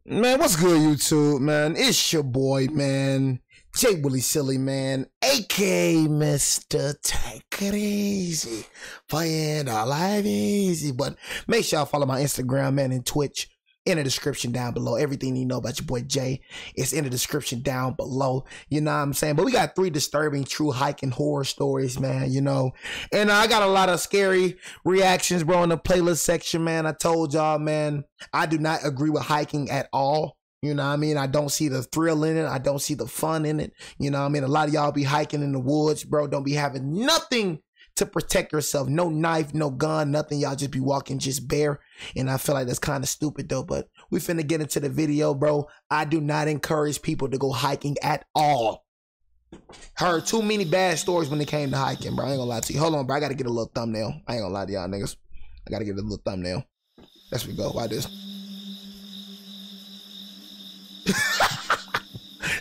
Man, what's good, YouTube, man? It's your boy, man. Jay Willie Silly, man. A.K.A. Mr. Take It Easy. Playing our life easy. But make sure y'all follow my Instagram, man, and Twitch in the description down below. Everything you know about your boy Jay is in the description down below. You know what I'm saying? But we got 3 disturbing true hiking horror stories, man, you know. And I got a lot of scary reactions, bro, in the playlist section, man. I told y'all, man, I do not agree with hiking at all. You know what I mean? I don't see the thrill in it. I don't see the fun in it. You know what I mean? A lot of y'all be hiking in the woods, bro. Don't be having nothing to protect yourself. No knife, no gun, nothing. Y'all just be walking just bare. And I feel like that's kind of stupid though. But we finna get into the video, bro. I do not encourage people to go hiking at all. Heard too many bad stories when it came to hiking, bro. I ain't gonna lie to you. Hold on, bro. I gotta get a little thumbnail. I ain't gonna lie to y'all niggas. I gotta get a little thumbnail. There we go. Why this?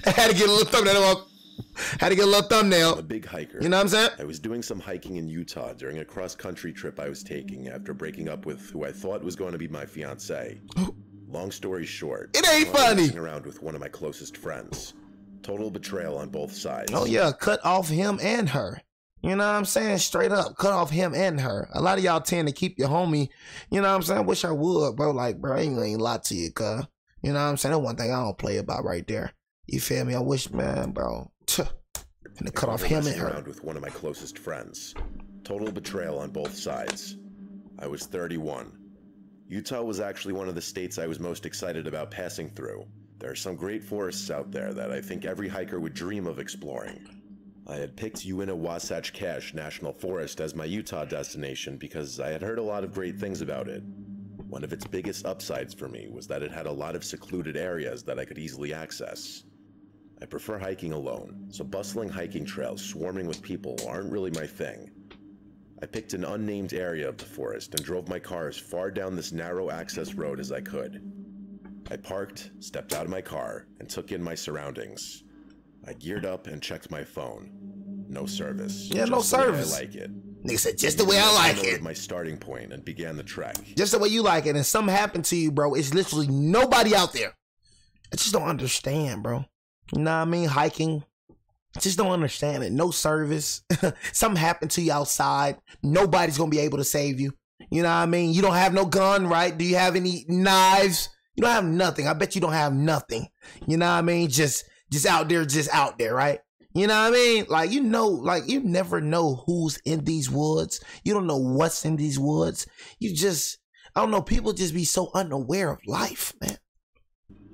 I had to get a little thumbnail. Had to get a little thumbnail. I'm a big hiker. You know what I'm saying? I was doing some hiking in Utah during a cross-country trip I was taking after breaking up with who I thought was going to be my fiance. Long story short, it ain't funny. Messing around with one of my closest friends. Total betrayal on both sides. Oh yeah, cut off him and her. You know what I'm saying? Straight up, cut off him and her. A lot of y'all tend to keep your homie. You know what I'm saying? I wish I would, bro. Like, bro, I ain't lie to you, cuz. You know what I'm saying? That's one thing I don't play about right there. You feel me? I wish, man, bro. And to cut off him and her. Around with one of my closest friends. Total betrayal on both sides. I was 31. Utah was actually one of the states I was most excited about passing through. There are some great forests out there that I think every hiker would dream of exploring. I had picked Uinta-Wasatch Cache National Forest as my Utah destination because I had heard a lot of great things about it. One of its biggest upsides for me was that it had a lot of secluded areas that I could easily access. I prefer hiking alone, so bustling hiking trails swarming with people aren't really my thing. I picked an unnamed area of the forest and drove my car as far down this narrow access road as I could. I parked, stepped out of my car, and took in my surroundings. I geared up and checked my phone. No service. Yeah, no service. I like it. Nigga said, just the way I like it. My starting point and began the trek. Just the way you like it, and something happened to you, bro. It's literally nobody out there. I just don't understand, bro. You know what I mean? Hiking. I just don't understand it. No service. Something happened to you outside. Nobody's gonna be able to save you. You know what I mean? You don't have no gun, right? Do you have any knives? You don't have nothing. I bet you don't have nothing. You know what I mean? Just out there, right? You know what I mean? Like, you know, like, you never know who's in these woods. You don't know what's in these woods. You just, I don't know, people just be so unaware of life, man.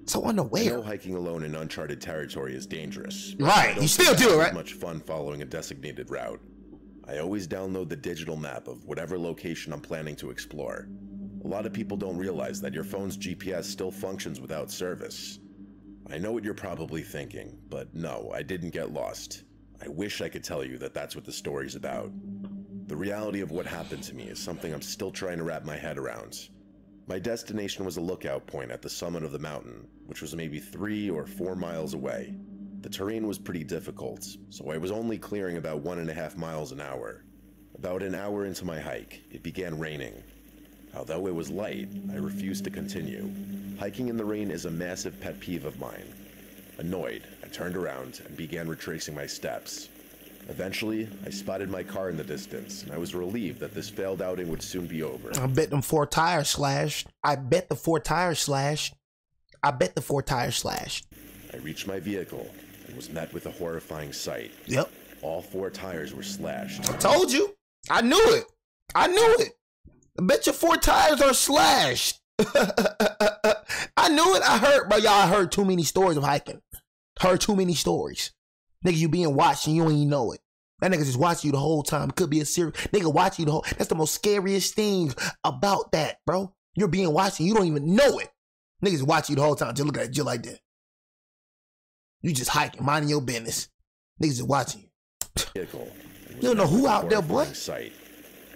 So unaware. I know hiking alone in uncharted territory is dangerous. Right, you still do it, right? Much fun following a designated route. I always download the digital map of whatever location I'm planning to explore. A lot of people don't realize that your phone's GPS still functions without service. I know what you're probably thinking, but no, I didn't get lost. I wish I could tell you that that's what the story's about. The reality of what happened to me is something I'm still trying to wrap my head around. My destination was a lookout point at the summit of the mountain, which was maybe 3 or 4 miles away. The terrain was pretty difficult, so I was only clearing about 1.5 miles an hour. About an hour into my hike, it began raining. Although it was light, I refused to continue. Hiking in the rain is a massive pet peeve of mine. Annoyed, I turned around and began retracing my steps. Eventually, I spotted my car in the distance, and I was relieved that this failed outing would soon be over. I bet them 4 tires slashed. I bet the 4 tires slashed. I reached my vehicle and was met with a horrifying sight. Yep. All 4 tires were slashed. I told you. I knew it. I bet your 4 tires are slashed. I knew it. I heard, bro. Y'all heard too many stories of hiking. Heard too many stories. Nigga, you being watched and you don't even know it. That nigga just watching you the whole time. It could be a serious nigga watching you the whole. That's the most scariest thing about that, bro. You're being watched and you don't even know it. Niggas watching you the whole time. Just look at you like that. You just hiking, minding your business. Niggas is watching you. You don't know who out there, boy. Sight.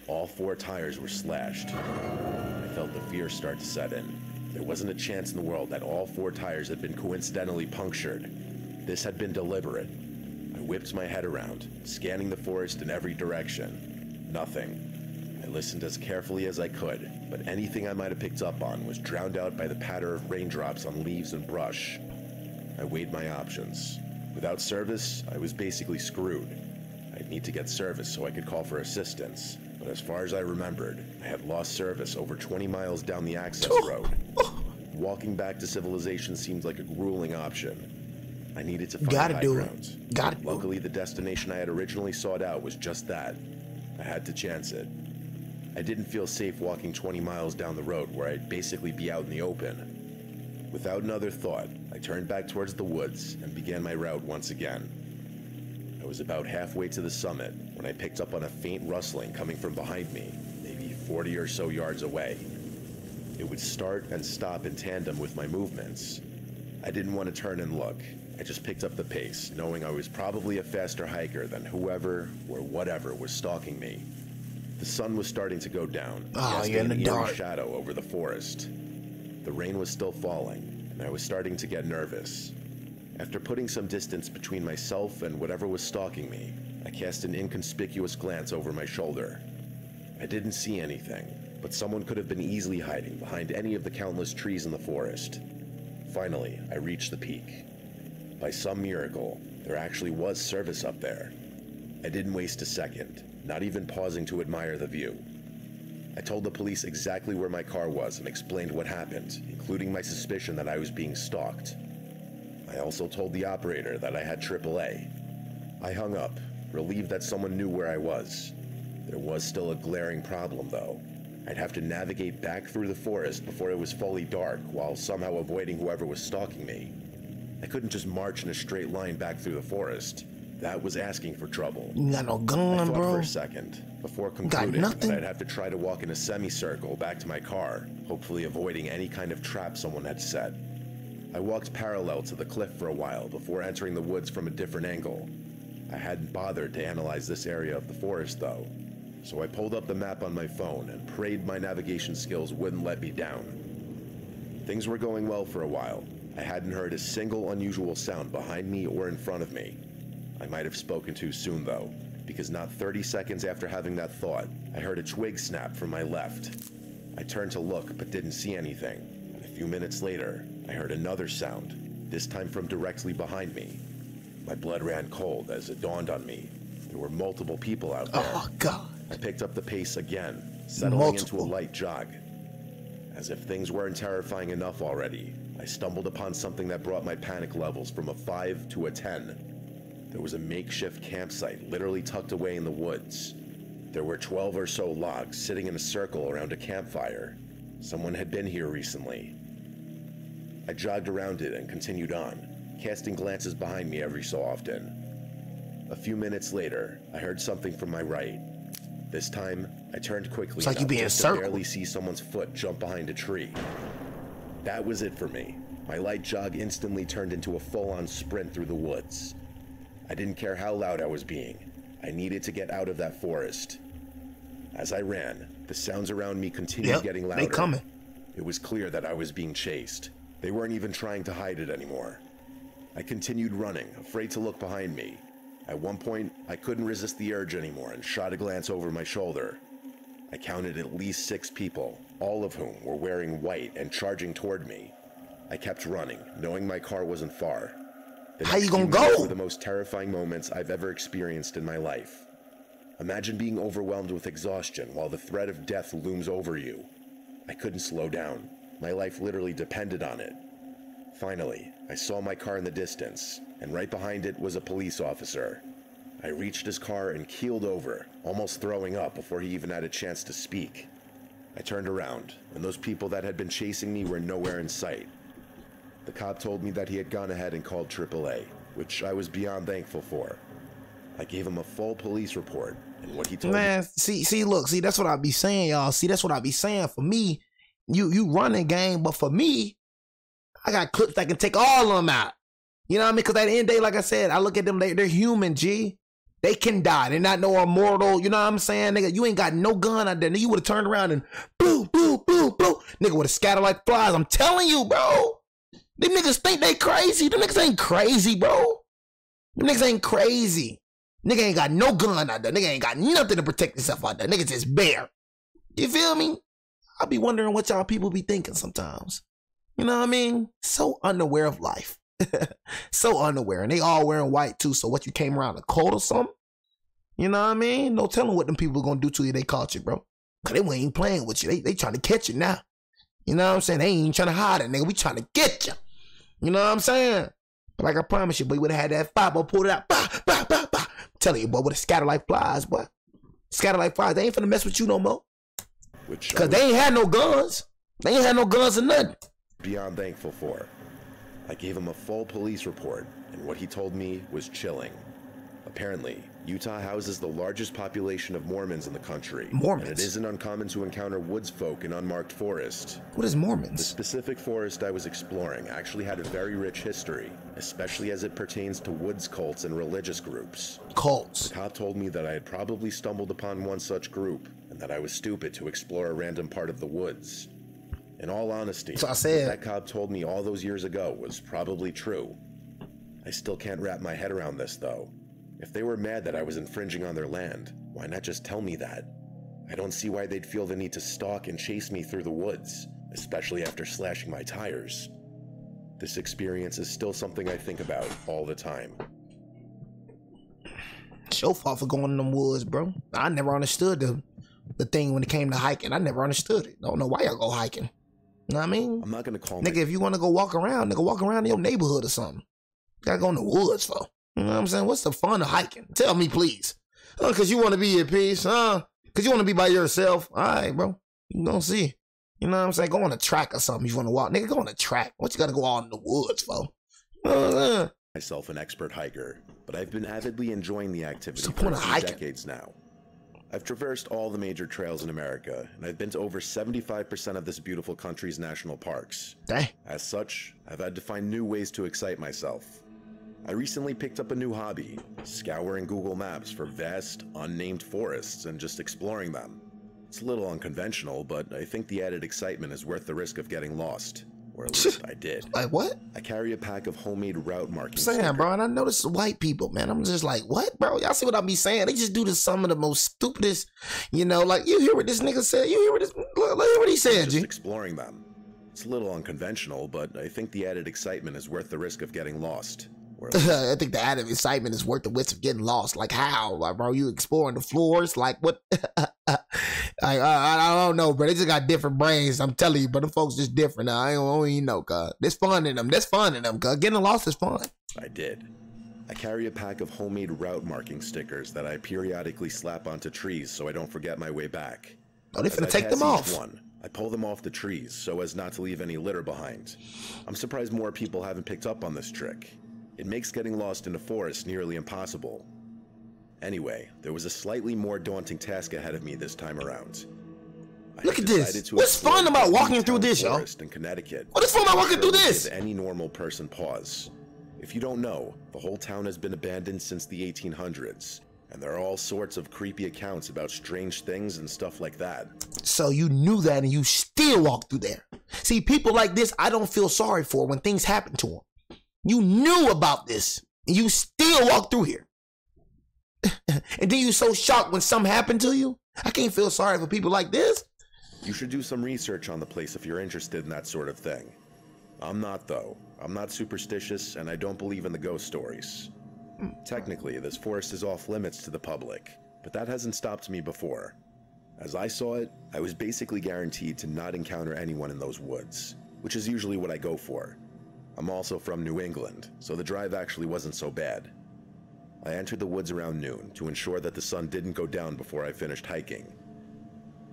All 4 tires were slashed. I felt the fear start to set in. There wasn't a chance in the world that all 4 tires had been coincidentally punctured. This had been deliberate. I whipped my head around, scanning the forest in every direction. Nothing. I listened as carefully as I could, but anything I might have picked up on was drowned out by the patter of raindrops on leaves and brush. I weighed my options. Without service, I was basically screwed. I'd need to get service so I could call for assistance, but as far as I remembered, I had lost service over 20 miles down the access road. Walking back to civilization seemed like a grueling option. I needed to find high ground. Luckily, the destination I had originally sought out was just that. I had to chance it. I didn't feel safe walking 20 miles down the road where I'd basically be out in the open. Without another thought, I turned back towards the woods and began my route once again. I was about halfway to the summit when I picked up on a faint rustling coming from behind me, maybe 40 or so yards away. It would start and stop in tandem with my movements. I didn't want to turn and look. I just picked up the pace, knowing I was probably a faster hiker than whoever or whatever was stalking me. The sun was starting to go down, casting an eerie shadow over the forest. The rain was still falling, and I was starting to get nervous. After putting some distance between myself and whatever was stalking me, I cast an inconspicuous glance over my shoulder. I didn't see anything, but someone could have been easily hiding behind any of the countless trees in the forest. Finally, I reached the peak. By some miracle, there actually was service up there. I didn't waste a second, not even pausing to admire the view. I told the police exactly where my car was and explained what happened, including my suspicion that I was being stalked. I also told the operator that I had AAA. I hung up, relieved that someone knew where I was. There was still a glaring problem, though. I'd have to navigate back through the forest before it was fully dark, while somehow avoiding whoever was stalking me. I couldn't just march in a straight line back through the forest. That was asking for trouble. You got no gun, I thought bro. for a second, before concluding that I'd have to try to walk in a semicircle back to my car, hopefully avoiding any kind of trap someone had set. I walked parallel to the cliff for a while before entering the woods from a different angle. I hadn't bothered to analyze this area of the forest, though, so I pulled up the map on my phone and prayed my navigation skills wouldn't let me down. Things were going well for a while. I hadn't heard a single unusual sound behind me or in front of me. I might have spoken too soon, though, because not 30 seconds after having that thought, I heard a twig snap from my left. I turned to look, but didn't see anything. And a few minutes later, I heard another sound, this time from directly behind me. My blood ran cold as it dawned on me. There were multiple people out there. Oh, God. I picked up the pace again, settling into a light jog. As if things weren't terrifying enough already, I stumbled upon something that brought my panic levels from a 5 to a 10. There was a makeshift campsite literally tucked away in the woods. There were 12 or so logs sitting in a circle around a campfire. Someone had been here recently. I jogged around it and continued on, casting glances behind me every so often. A few minutes later, I heard something from my right. This time, I turned quickly it's like you being just to barely see someone's foot jump behind a tree. That was it for me. My light jog instantly turned into a full-on sprint through the woods. I didn't care how loud I was being. I needed to get out of that forest. As I ran, the sounds around me continued getting louder. They coming. It was clear that I was being chased. They weren't even trying to hide it anymore. I continued running, afraid to look behind me. At one point, I couldn't resist the urge anymore and shot a glance over my shoulder. I counted at least 6 people, all of whom were wearing white and charging toward me. I kept running, knowing my car wasn't far. How you gonna go? Were the most terrifying moments I've ever experienced in my life. Imagine being overwhelmed with exhaustion while the threat of death looms over you. I couldn't slow down. My life literally depended on it. Finally, I saw my car in the distance, and right behind it was a police officer. I reached his car and keeled over, almost throwing up before he even had a chance to speak. I turned around, and those people that had been chasing me were nowhere in sight. The cop told me that he had gone ahead and called AAA, which I was beyond thankful for. I gave him a full police report, and what he told me... See, that's what I be saying, y'all. See, that's what I be saying. For me, you running game, but for me, I got clips that can take all of them out. You know what I mean? Because at the end of the day, like I said, I look at them, they're human, G. They can die. They're not no immortal. You know what I'm saying? Nigga, you ain't got no gun out there. Nigga, you would have turned around and boom, boom, boom, boom. Nigga would have scattered like flies. I'm telling you, bro. Them niggas think they crazy. Them niggas ain't crazy, bro. Them niggas ain't crazy. Nigga ain't got no gun out there. Nigga ain't got nothing to protect himself out there. Niggas just bare. You feel me? I be wondering what y'all people be thinking sometimes. You know what I mean? So unaware of life. So unaware. And they all wearing white too. So what, you came around the cold or something? You know what I mean? No telling what them people gonna do to you. They caught you, bro. Cause they ain't playing with you. They trying to catch you now. You know what I'm saying? They ain't trying to hide it, nigga. We trying to get you. You know what I'm saying? But like I promise you, boy, you would have had that fire, boy, pulled it out. Bah, bah, bah, bah. I'm telling you, boy, with a scatter like flies, boy. Scatter like flies. They ain't finna mess with you no more. Cause they ain't had no guns. They ain't had no guns or nothing. Beyond thankful for. I gave him a full police report, and what he told me was chilling. Apparently, Utah houses the largest population of Mormons in the country. Mormons? And it isn't uncommon to encounter woods folk in unmarked forest. What is Mormons? The specific forest I was exploring actually had a very rich history, especially as it pertains to woods cults and religious groups. Cults? The cop told me that I had probably stumbled upon one such group, and that I was stupid to explore a random part of the woods. In all honesty, so I said, what that cop told me all those years ago was probably true. I still can't wrap my head around this, though. If they were mad that I was infringing on their land, why not just tell me that? I don't see why they'd feel the need to stalk and chase me through the woods, especially after slashing my tires. This experience is still something I think about all the time. It's your fault for going in them woods, bro. I never understood the thing when it came to hiking. I never understood it. Don't know why y'all go hiking. You know what I mean? I'm not gonna call nigga, if you want to go walk around, nigga, walk around in your neighborhood or something. You gotta go in the woods for. You know what I'm saying? What's the fun of hiking? Tell me, please. Cause you want to be at peace, huh? Cause you want to be by yourself. All right, bro. You gonna see. You know what I'm saying? Go on a track or something. You want to walk, nigga? Go on a track. What you gotta go out in the woods for? Myself an expert hiker, but I've been avidly enjoying the activity for a few decades now. I've traversed all the major trails in America, and I've been to over 75% of this beautiful country's national parks. Dang. As such, I've had to find new ways to excite myself. I recently picked up a new hobby, scouring Google Maps for vast, unnamed forests and just exploring them. It's a little unconventional, but I think the added excitement is worth the risk of getting lost. Or at least I did. Like what? I carry a pack of homemade route marking stickers. Saying, bro, and I notice the white people, man. I'm just like, what, bro? Y'all see what I be saying? They just do some of the most stupidest, you know, like, you hear what this nigga said? You hear what this, look what he said, G. Exploring them. It's a little unconventional, but I think the added excitement is worth the risk of getting lost. I think the added excitement is worth the risk of getting lost. Like how? Like, bro, you exploring the floors? Like what? I don't know, bro. They just got different brains. I'm telling you, but them folks just different. I don't even know, cuz. There's fun in them. There's fun in them, cuz. Getting lost is fun. I did. I carry a pack of homemade route marking stickers that I periodically slap onto trees so I don't forget my way back. Oh, they finna take them off. I pull them off the trees so as not to leave any litter behind. I'm surprised more people haven't picked up on this trick. It makes getting lost in the forest nearly impossible. Anyway, there was a slightly more daunting task ahead of me this time around. Look at this. What's fun about walking through this, y'all? In Connecticut. What is fun about walking through this? Any normal person pause. If you don't know, the whole town has been abandoned since the 1800s, and there are all sorts of creepy accounts about strange things and stuff like that. So you knew that and you still walked through there. See, people like this, I don't feel sorry for when things happen to them. You knew about this, and you still walk through here. And then you so shocked when something happened to you? I can't feel sorry for people like this. You should do some research on the place if you're interested in that sort of thing. I'm not, though. I'm not superstitious, and I don't believe in the ghost stories. Technically, this forest is off limits to the public, but that hasn't stopped me before. As I saw it, I was basically guaranteed to not encounter anyone in those woods, which is usually what I go for. I'm also from New England, so the drive actually wasn't so bad. I entered the woods around noon to ensure that the sun didn't go down before I finished hiking.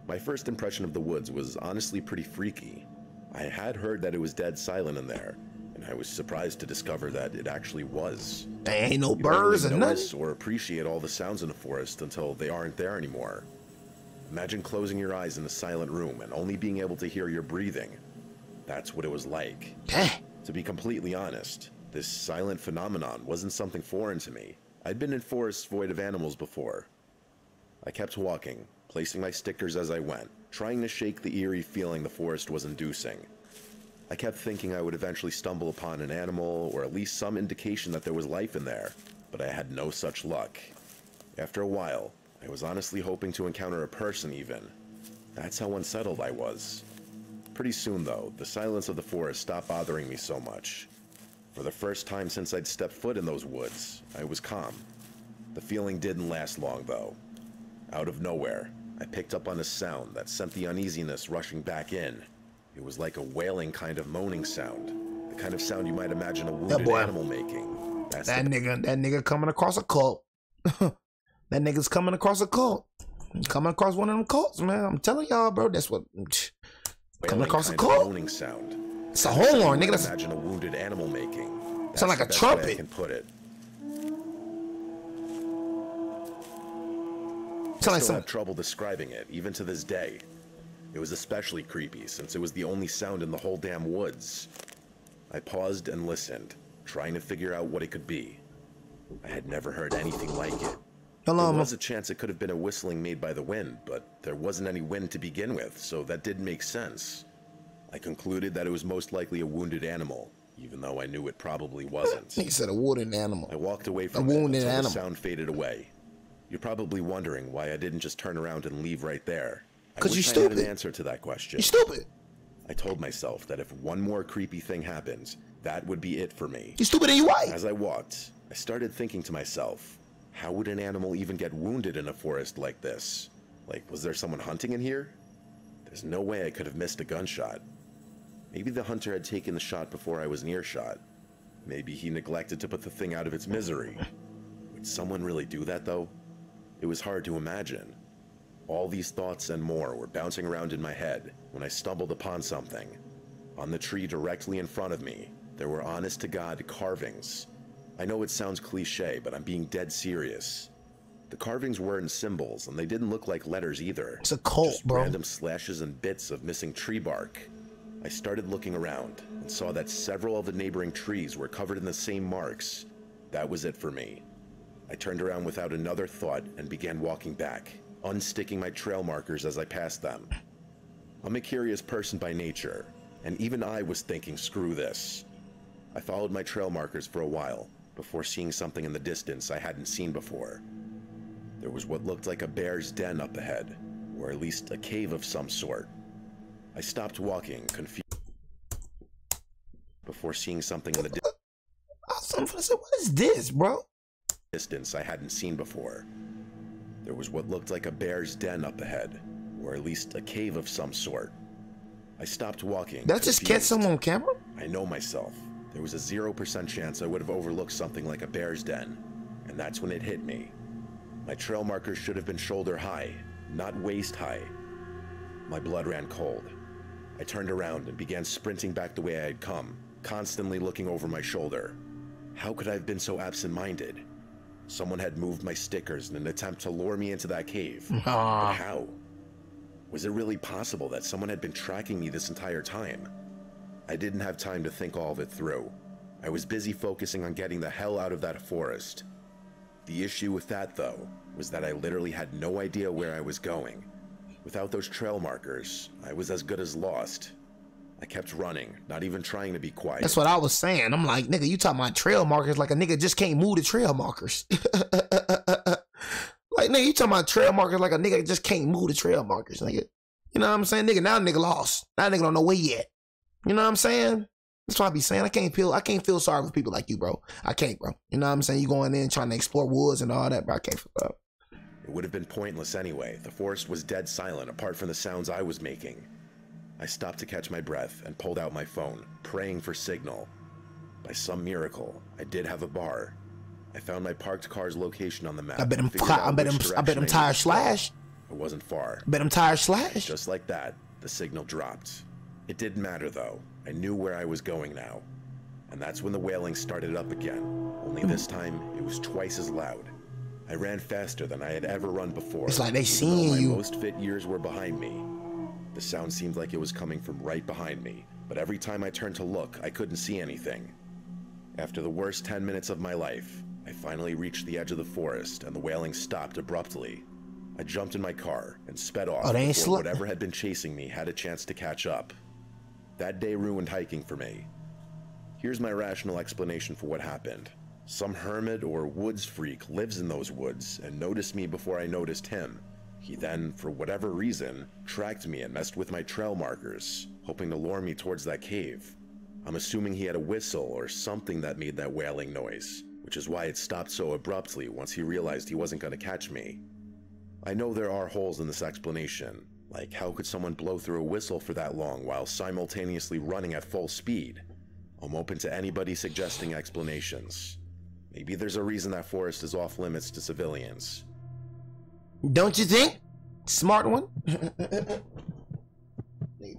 My first impression of the woods was honestly pretty freaky. I had heard that it was dead silent in there, and I was surprised to discover that it actually was. There ain't no birds and nothing. Notice or appreciate all the sounds in the forest until they aren't there anymore. Imagine closing your eyes in a silent room and only being able to hear your breathing. That's what it was like. To be completely honest, this silent phenomenon wasn't something foreign to me. I'd been in forests void of animals before. I kept walking, placing my stickers as I went, trying to shake the eerie feeling the forest was inducing. I kept thinking I would eventually stumble upon an animal or at least some indication that there was life in there, but I had no such luck. After a while, I was honestly hoping to encounter a person even. That's how unsettled I was. Pretty soon, though, the silence of the forest stopped bothering me so much. For the first time since I'd stepped foot in those woods, I was calm. The feeling didn't last long, though. Out of nowhere, I picked up on a sound that sent the uneasiness rushing back in. It was like a wailing kind of moaning sound. The kind of sound you might imagine a wounded animal making. That nigga coming across a cult. That nigga's coming across a cult. Coming across one of them cults, man. I'm telling y'all, bro. That's what. Coming across a cult. Moaning sound. It's a horn, nigga. That's imagine a wounded animal making. Sound like a trumpet. I can put it. I still have trouble describing it, even to this day. It was especially creepy, since it was the only sound in the whole damn woods. I paused and listened, trying to figure out what it could be. I had never heard anything like it. There was a chance it could have been a whistling made by the wind, but there wasn't any wind to begin with, so that didn't make sense. I concluded that it was most likely a wounded animal, even though I knew it probably wasn't. He said a wounded animal. I walked away from it until the sound faded away. You're probably wondering why I didn't just turn around and leave right there. Because you're stupid. I had an answer to that question. You're stupid. I told myself that if one more creepy thing happens, that would be it for me. You're stupid and you're white. As I walked, I started thinking to myself, how would an animal even get wounded in a forest like this? Like, was there someone hunting in here? There's no way I could have missed a gunshot. Maybe the hunter had taken the shot before I was in earshot. Maybe he neglected to put the thing out of its misery. Would someone really do that, though? It was hard to imagine. All these thoughts and more were bouncing around in my head when I stumbled upon something. On the tree directly in front of me, there were honest-to-God carvings. I know it sounds cliche, but I'm being dead serious. The carvings weren't symbols, and they didn't look like letters either. It's a cult, just bro. Random slashes and bits of missing tree bark. I started looking around and saw that several of the neighboring trees were covered in the same marks. That was it for me. I turned around without another thought and began walking back, unsticking my trail markers as I passed them. I'm a curious person by nature, and even I was thinking, screw this. I followed my trail markers for a while, before seeing something in the distance I hadn't seen before. There was what looked like a bear's den up ahead, or at least a cave of some sort. I stopped walking, confused, before seeing something in the distance. What is this, bro? Distance I hadn't seen before. There was what looked like a bear's den up ahead, or at least a cave of some sort. I stopped walking. Did I just catch someone on camera? I know myself. There was a 0% chance I would have overlooked something like a bear's den, and that's when it hit me. My trail markers should have been shoulder high, not waist high. My blood ran cold. I turned around and began sprinting back the way I had come, constantly looking over my shoulder. How could I have been so absent-minded? Someone had moved my stickers in an attempt to lure me into that cave. But how? Was it really possible that someone had been tracking me this entire time? I didn't have time to think all of it through. I was busy focusing on getting the hell out of that forest. The issue with that, though, was that I literally had no idea where I was going. Without those trail markers, I was as good as lost. I kept running, not even trying to be quiet. That's what I was saying. I'm like, nigga, you talking about trail markers like a nigga just can't move the trail markers. Like, nigga, you talking about trail markers like a nigga just can't move the trail markers, nigga. You know what I'm saying? Nigga, now nigga lost. Now nigga don't know where yet. You know what I'm saying? That's what I be saying. I can't feel sorry for people like you, bro. I can't, bro. You know what I'm saying? You going in trying to explore woods and all that, bro. I can't, bro. It would have been pointless anyway. The forest was dead silent apart from the sounds I was making. I stopped to catch my breath and pulled out my phone, praying for signal. By some miracle, I did have a bar. I found my parked car's location on the map. I bet him tires slashed. It wasn't far. I bet him tires slashed. Just like that, the signal dropped. It didn't matter though. I knew where I was going now. And that's when the wailing started up again. Only this time, it was twice as loud. I ran faster than I had ever run before. It's like they seeing you. My most fit years were behind me. The sound seemed like it was coming from right behind me, but every time I turned to look, I couldn't see anything. After the worst 10 minutes of my life, I finally reached the edge of the forest and the wailing stopped abruptly. I jumped in my car and sped off before whatever had been chasing me had a chance to catch up. That day ruined hiking for me. Here's my rational explanation for what happened. Some hermit or woods freak lives in those woods and noticed me before I noticed him. He then, for whatever reason, tracked me and messed with my trail markers, hoping to lure me towards that cave. I'm assuming he had a whistle or something that made that wailing noise, which is why it stopped so abruptly once he realized he wasn't going to catch me. I know there are holes in this explanation, like how could someone blow through a whistle for that long while simultaneously running at full speed? I'm open to anybody suggesting explanations. Maybe there's a reason that forest is off limits to civilians. Don't you think? Smart one.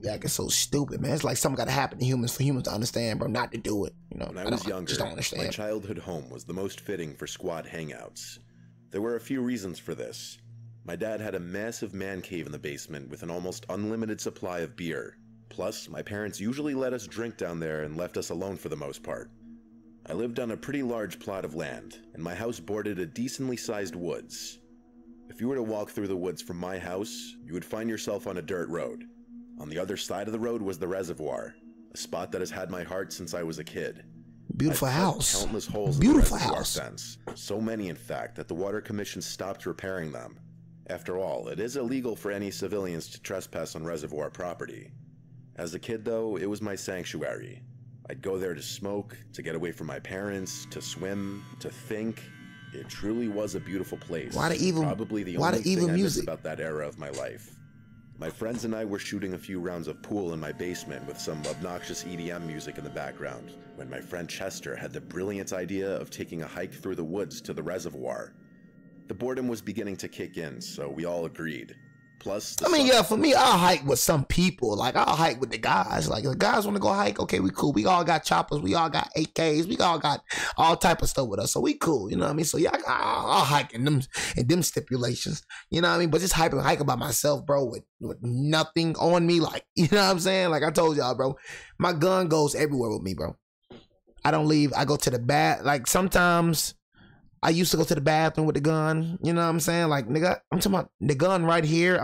That is so stupid, man. It's like something got to happen to humans for humans to understand, bro, not to do it. You know, when I was younger, just don't understand. My childhood home was the most fitting for squad hangouts. There were a few reasons for this. My dad had a massive man cave in the basement with an almost unlimited supply of beer. Plus, my parents usually let us drink down there and left us alone for the most part. I lived on a pretty large plot of land, and my house bordered a decently sized woods. If you were to walk through the woods from my house, you would find yourself on a dirt road. On the other side of the road was the reservoir, a spot that has had my heart since I was a kid. Beautiful house. Countless holes Beautiful in the house. Fence. So many, in fact, that the Water Commission stopped repairing them. After all, it is illegal for any civilians to trespass on reservoir property. As a kid, though, it was my sanctuary. I'd go there to smoke, to get away from my parents, to swim, to think. It truly was a beautiful place. Probably the only thing I miss about that era of my life. My friends and I were shooting a few rounds of pool in my basement with some obnoxious EDM music in the background, when my friend Chester had the brilliant idea of taking a hike through the woods to the reservoir. The boredom was beginning to kick in, so we all agreed. Plus, for me, I'll hike with some people. Like, I'll hike with the guys. Like, if the guys want to go hike, okay, we cool. We all got choppers. We all got AKs. We all got all type of stuff with us. So we cool, you know what I mean? So yeah, I'll hike in them stipulations. You know what I mean? But just hiking by myself, bro, with nothing on me. Like, you know what I'm saying? Like I told y'all, bro, my gun goes everywhere with me, bro. I don't leave. I go to the bath. Like, sometimes I used to go to the bathroom with the gun. You know what I'm saying? Like, nigga, I'm talking about the gun right here.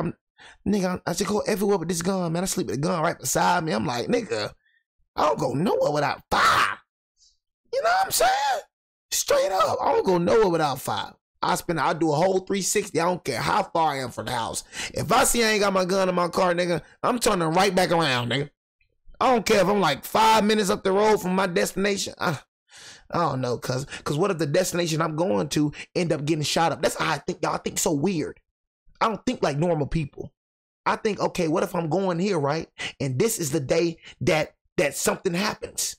I should go everywhere with this gun, man. I sleep with the gun right beside me. I'm like, nigga, I don't go nowhere without fire. You know what I'm saying? Straight up, I don't go nowhere without fire. I'll do a whole 360. I don't care how far I am from the house. If I see I ain't got my gun in my car, nigga, I'm turning right back around, nigga. I don't care if I'm like 5 minutes up the road from my destination. I don't know, cause what if the destination I'm going to end up getting shot up? That's how I think. Y'all think so weird. I don't think like normal people. I think, okay, what if I'm going here, right? And this is the day that something happens.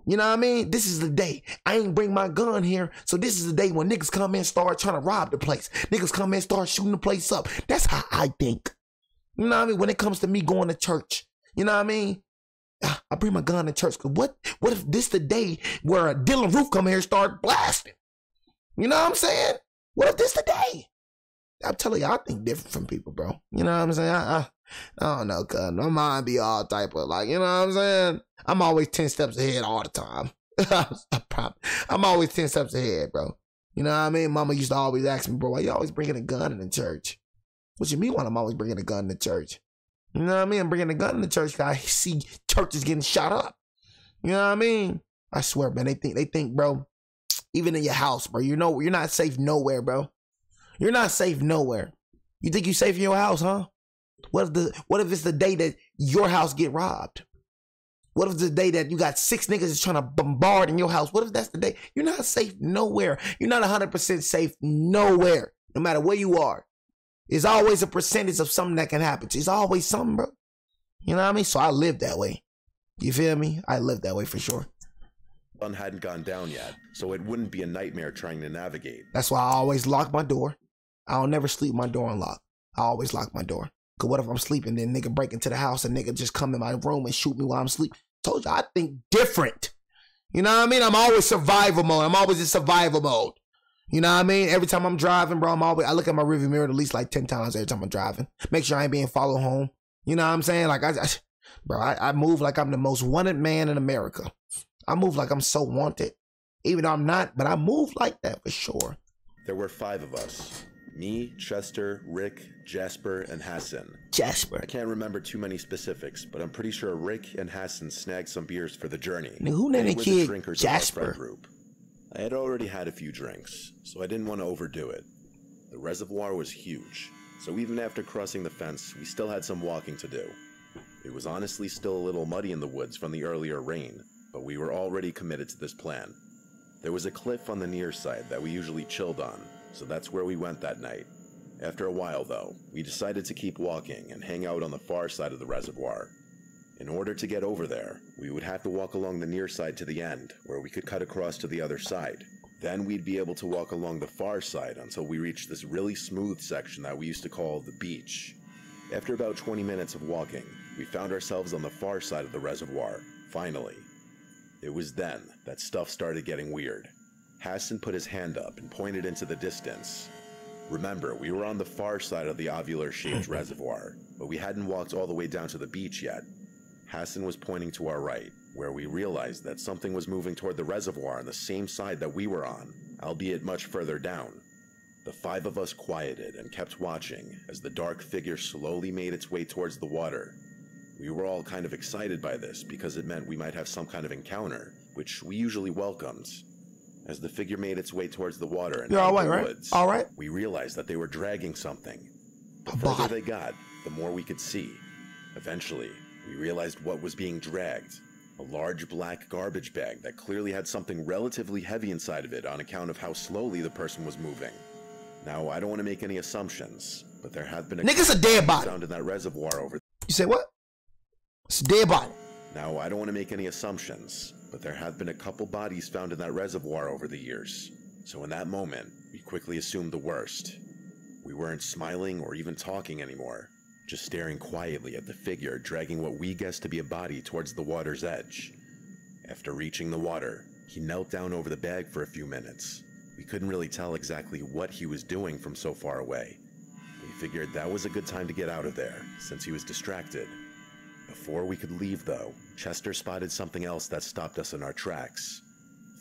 You know what I mean? This is the day. I ain't bring my gun here. So this is the day when niggas come in and start trying to rob the place. Niggas come in and start shooting the place up. That's how I think. You know what I mean? When it comes to me going to church. You know what I mean? I bring my gun to church. Cause what if this the day where Dylan Roof come here and start blasting? You know what I'm saying? What if this the day? I'm telling you, I think different from people, bro. You know what I'm saying? I don't know, cuz my mind be all type of like, you know what I'm saying? I'm always 10 steps ahead all the time. I'm always 10 steps ahead, bro. You know what I mean? Mama used to always ask me, bro, why you always bringing a gun in the church? What you mean when I'm always bringing a gun in the church? You know what I mean? I'm bringing a gun in the church because I see churches getting shot up. You know what I mean? I swear, man, they think, bro, even in your house, bro, you know, you're not safe nowhere, bro. You're not safe nowhere. You think you safe in your house, huh? What if it's the day that your house get robbed? What if it's the day that you got 6 niggas trying to bombard in your house? What if that's the day? You're not safe nowhere. You're not 100% safe nowhere, no matter where you are. There's always a percentage of something that can happen. There's always something, bro. You know what I mean? So I live that way. You feel me? I live that way for sure. Sun hadn't gone down yet, so it wouldn't be a nightmare trying to navigate. That's why I always lock my door. I don't never sleep with my door unlocked. I always lock my door. Cause what if I'm sleeping, then nigga break into the house and nigga just come in my room and shoot me while I'm sleeping? Told you, I think different. You know what I mean? I'm always survival mode. I'm always in survival mode. You know what I mean? Every time I'm driving, bro, I look at my rearview mirror at least like 10 times every time I'm driving. Make sure I ain't being followed home. You know what I'm saying? Like, I move like I'm the most wanted man in America. I move like I'm so wanted. Even though I'm not, but I move like that for sure. There were 5 of us. Me, Chester, Rick, Jasper, and Hassan. Jasper. I can't remember too many specifics, but I'm pretty sure Rick and Hassan snagged some beers for the journey. Now, who named the kid Jasper? Group. I had already had a few drinks, so I didn't want to overdo it. The reservoir was huge. so even after crossing the fence, we still had some walking to do. It was honestly still a little muddy in the woods from the earlier rain, but we were already committed to this plan. There was a cliff on the near side that we usually chilled on, so that's where we went that night. After a while, though, we decided to keep walking and hang out on the far side of the reservoir. In order to get over there, we would have to walk along the near side to the end, where we could cut across to the other side. Then we'd be able to walk along the far side until we reached this really smooth section that we used to call the beach. After about 20 minutes of walking, we found ourselves on the far side of the reservoir, finally. It was then that stuff started getting weird. Hassan put his hand up and pointed into the distance. Remember, we were on the far side of the ovular-shaped reservoir, but we hadn't walked all the way down to the beach yet. Hassan was pointing to our right, where we realized that something was moving toward the reservoir on the same side that we were on, albeit much further down. The five of us quieted and kept watching as the dark figure slowly made its way towards the water. We were all kind of excited by this because it meant we might have some kind of encounter, which we usually welcomed. As the figure made its way towards the water and out of the woods, we realized that they were dragging something. The further they got, the more we could see. Eventually, we realized what was being dragged. A large black garbage bag that clearly had something relatively heavy inside of it on account of how slowly the person was moving. Now, I don't want to make any assumptions, but there have been a dead body found in that reservoir over. You say what? It's a dead body. Now, I don't want to make any assumptions, but there have been a couple bodies found in that reservoir over the years. So in that moment, we quickly assumed the worst. We weren't smiling or even talking anymore, just staring quietly at the figure dragging what we guessed to be a body towards the water's edge. After reaching the water, he knelt down over the bag for a few minutes. We couldn't really tell exactly what he was doing from so far away. We figured that was a good time to get out of there, since he was distracted. Before we could leave, though, Chester spotted something else that stopped us in our tracks.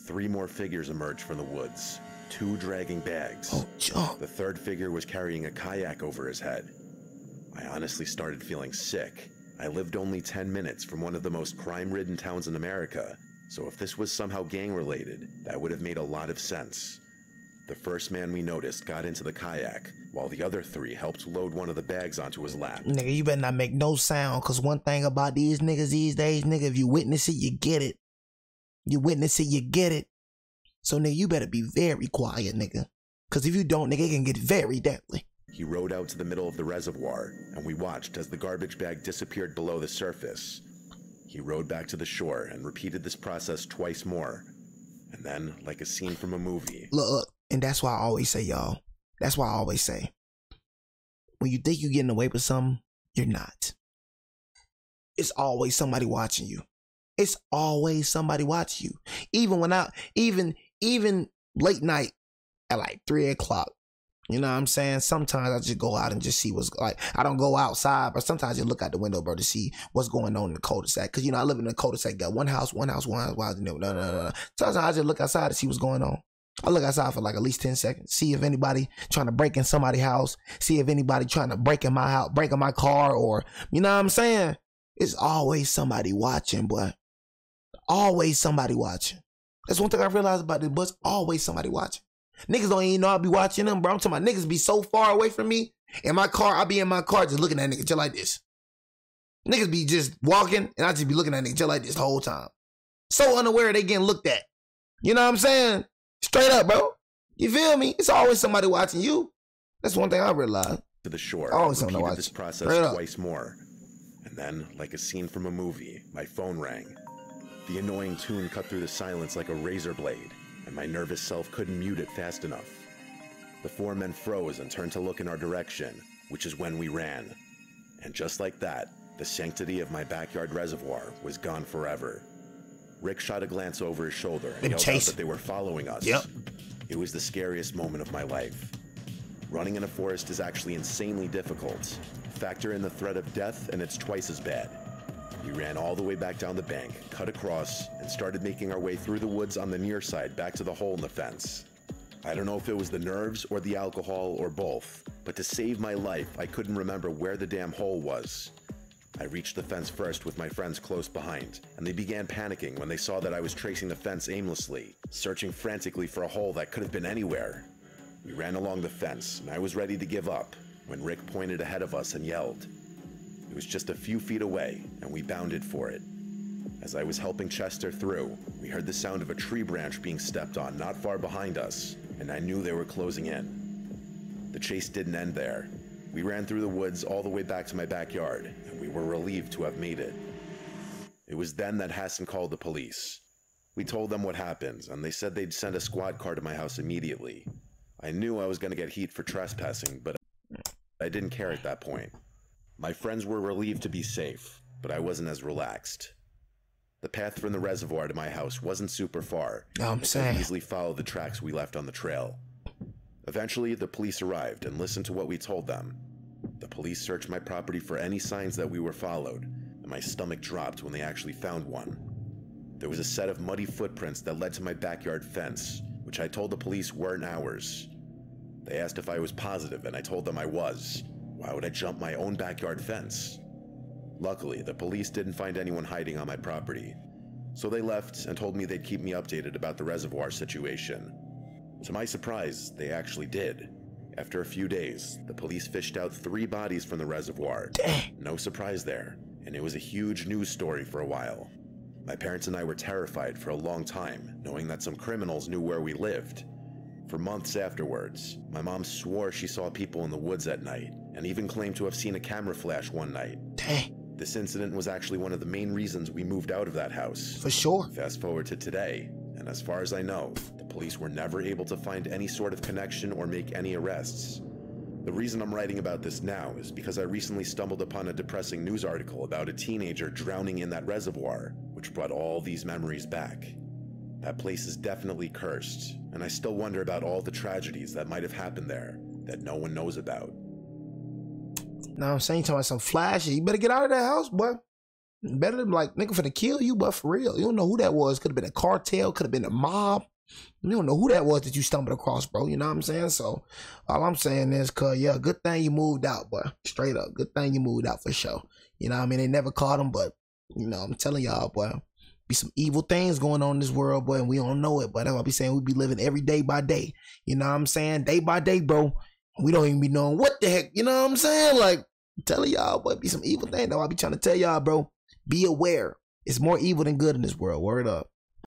3 more figures emerged from the woods, 2 dragging bags. The third figure was carrying a kayak over his head. I honestly started feeling sick. I lived only 10 minutes from one of the most crime-ridden towns in America, so if this was somehow gang-related, that would have made a lot of sense. The first man we noticed got into the kayak, while the other 3 helped load one of the bags onto his lap. Nigga, you better not make no sound, cause one thing about these niggas these days, nigga, if you witness it, you get it. You witness it, you get it. So nigga, you better be very quiet, nigga. Cause if you don't, nigga, it can get very deadly. He rowed out to the middle of the reservoir, and we watched as the garbage bag disappeared below the surface. He rowed back to the shore and repeated this process twice more. And then, like a scene from a movie. Look, and that's why I always say, y'all. That's why I always say, when you think you're getting away with something, you're not. It's always somebody watching you. It's always somebody watching you. Even late night at like 3 o'clock. You know what I'm saying? Sometimes I just go out and just see what's like. I don't go outside, but sometimes you look out the window, bro, to see what's going on in the cul-de-sac. Cause you know I live in a cul-de-sac, got one house. Sometimes I just look outside to see what's going on. I look outside for like at least 10 seconds, see if anybody trying to break in somebody's house, see if anybody trying to break in my house, break in my car, or you know what I'm saying? It's always somebody watching, boy. Always somebody watching. That's one thing I realized about this, but it's always somebody watching. Niggas don't even know I be watching them, bro. I'm talking about niggas be so far away from me. In my car, I be in my car just looking at niggas just like this. Niggas be just walking, and I just be looking at niggas just like this the whole time. So unaware they getting looked at. You know what I'm saying? Straight up, bro. You feel me? It's always somebody watching you. That's one thing I realized. To the shore, always I repeated this process twice more. And then, like a scene from a movie, my phone rang. The annoying tune cut through the silence like a razor blade, and my nervous self couldn't mute it fast enough. The 4 men froze and turned to look in our direction, which is when we ran. And just like that, the sanctity of my backyard reservoir was gone forever. Rick shot a glance over his shoulder and yelled out that they were following us. Yep. It was the scariest moment of my life. Running in a forest is actually insanely difficult. Factor in the threat of death and it's twice as bad. We ran all the way back down the bank, cut across, and started making our way through the woods on the near side back to the hole in the fence. I don't know if it was the nerves or the alcohol or both, but to save my life, I couldn't remember where the damn hole was. I reached the fence first with my friends close behind, and they began panicking when they saw that I was tracing the fence aimlessly, searching frantically for a hole that could have been anywhere. We ran along the fence, and I was ready to give up, when Rick pointed ahead of us and yelled. It was just a few feet away, and we bounded for it. As I was helping Chester through, we heard the sound of a tree branch being stepped on not far behind us, and I knew they were closing in. The chase didn't end there. We ran through the woods all the way back to my backyard, and we were relieved to have made it. It was then that Hassan called the police. We told them what happened, and they said they'd send a squad car to my house immediately. I knew I was going to get heat for trespassing, but I didn't care at that point. My friends were relieved to be safe, but I wasn't as relaxed. The path from the reservoir to my house wasn't super far. I could easily follow the tracks we left on the trail. Eventually, the police arrived and listened to what we told them. The police searched my property for any signs that we were followed, and my stomach dropped when they actually found one. There was a set of muddy footprints that led to my backyard fence, which I told the police weren't ours. They asked if I was positive, and I told them I was. Why would I jump my own backyard fence? Luckily, the police didn't find anyone hiding on my property, so they left and told me they'd keep me updated about the reservoir situation. To my surprise, they actually did. After a few days, the police fished out 3 bodies from the reservoir. No surprise there, and it was a huge news story for a while. My parents and I were terrified for a long time, knowing that some criminals knew where we lived. For months afterwards, my mom swore she saw people in the woods at night, and even claimed to have seen a camera flash one night. This incident was actually one of the main reasons we moved out of that house. For sure. Fast forward to today, and as far as I know, the police were never able to find any sort of connection or make any arrests. The reason I'm writing about this now is because I recently stumbled upon a depressing news article about a teenager drowning in that reservoir, which brought all these memories back. That place is definitely cursed, and I still wonder about all the tragedies that might have happened there that no one knows about. Now I'm saying, talking about some flashy. You better get out of that house, boy. Better than like nigga finna kill you, but for real. You don't know who that was. Could have been a cartel, could have been a mob. You don't know who that was that you stumbled across, bro. You know what I'm saying? So all I'm saying is, yeah, good thing you moved out, boy. Straight up. Good thing you moved out for sure. You know what I mean? They never caught him, but you know, I'm telling y'all, boy. Be some evil things going on in this world, boy, and we don't know it, but that's what I be saying. We be living every day by day. You know what I'm saying? Day by day, bro. We don't even be knowing what the heck, you know what I'm saying? Like, I'm telling y'all, boy, be some evil thing. Though I be trying to tell y'all, bro, be aware. It's more evil than good in this world. Word up.